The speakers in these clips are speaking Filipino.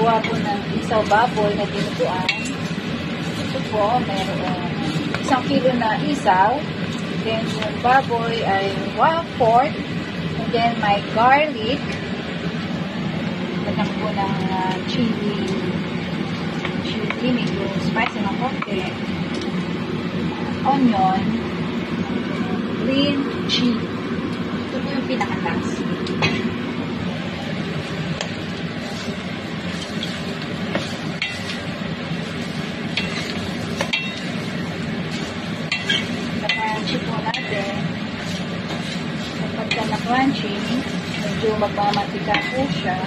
gagawa po ng isaw baboy na dinuguan. Ito po, mayroon 1 kilo na isaw. Then, yung baboy ay 1/4. And then, may garlic. Lagyan po ng chili, medyo spicy ng konti. Onion, green chili. Ito po yung pinakatas. Na-crunchy po natin. Kapag na-crunchy, medyo magmamatika po siya.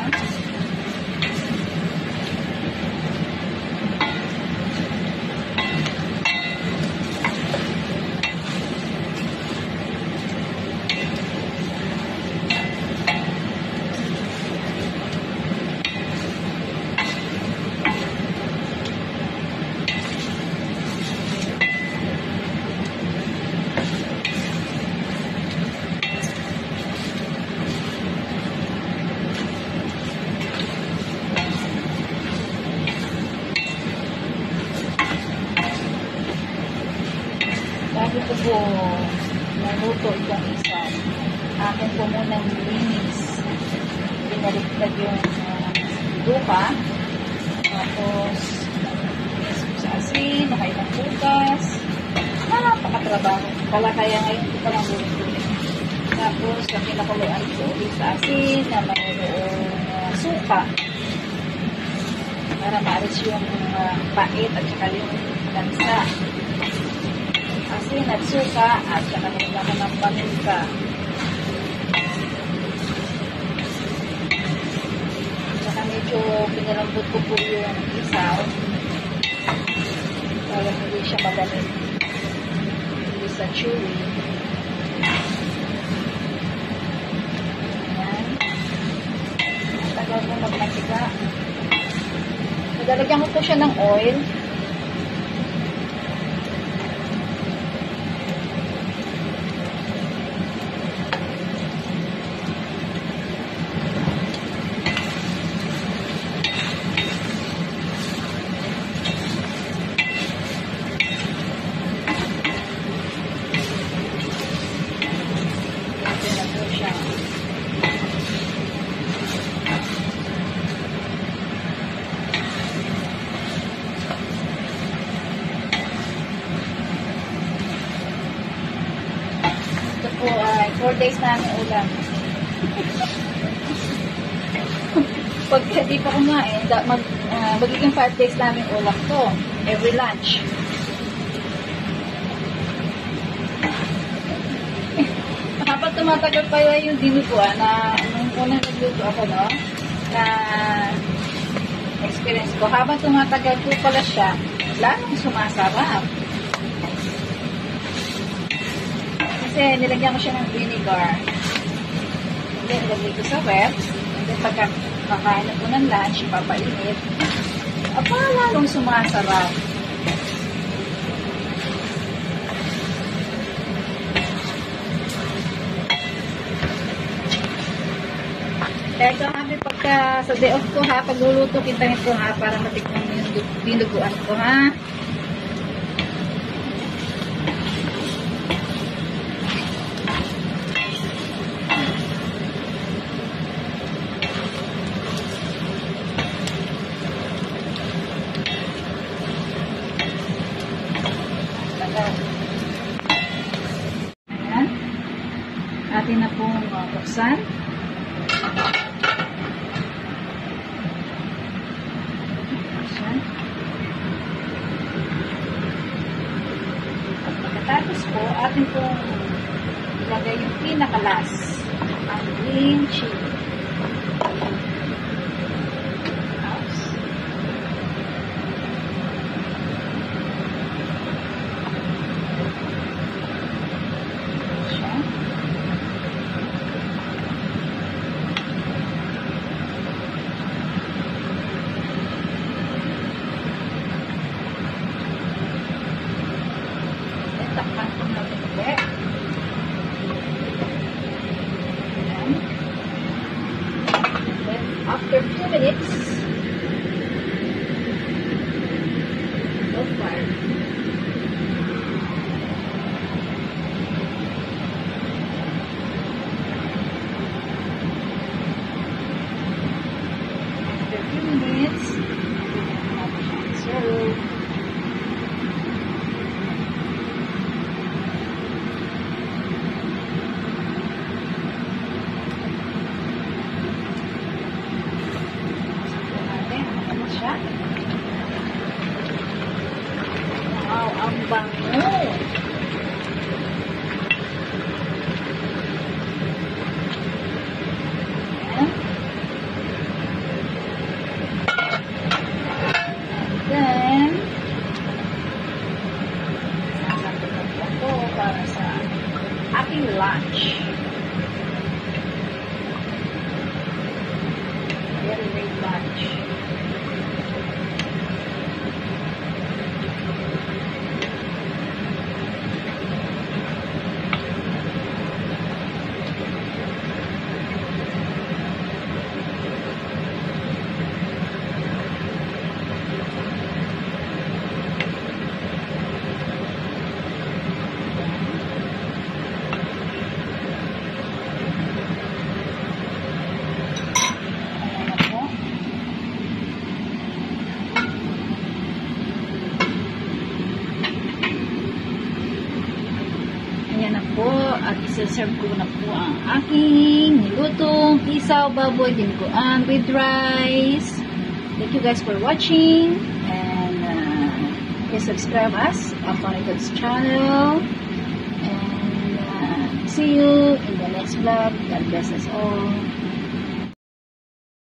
Bago ko po naluto itong isaw, akin po munang linis. Pinaliktad yung lupa. Tapos, linis ko sa asin, nakailang bukas. Napakatrabaho. Kala kaya ngayon ko palang ulit-ulit. Tapos, pinakuluan ko ulit sa asin na mayroong suka. Para maalis yung pait at saka yung lansa. Asin at suka at saka nilagyan ng paminta. Saka medyo pinalambot ko po yung isaw para hindi siya magaling. Hindi sa chewy. Ayan. Ang tagal mo magmatika. Naglalagyan ko po siya ng oil. Po ay 4 days namin ulam. Pag hindi pa kumain, magiging 5 days namin ulam to. Every lunch. Habang tumatagal pa yung dinuguan na nung unang nagluto ako, no? Na experience ko. Habang tumatagal po pala siya, lalong sumasarap. Kasi nilagyan ko siya ng vinegar. Then, nilagay ko sa wet. Then, pagka kakain na po ng lunch, ipapainit. Lalong sumasarap. Kaya ito kami pagka sa day off ko ha, pagluluto kita nito ha, para matikman yung dinuguan ko ha. Ayan. Atin na pong buksan. At pagkatapos po, atin pong ilagay yung pinakalas, ang green chili. Takpan ko na ulit. Then, after 2 minutes, much. Ayan na po, at isa-serve ko na po ang aking nilutong isaw baboy dinuguan with rice. Thank you guys for watching, and please subscribe us on Fonito's channel, and see you in the next vlog. God bless us all.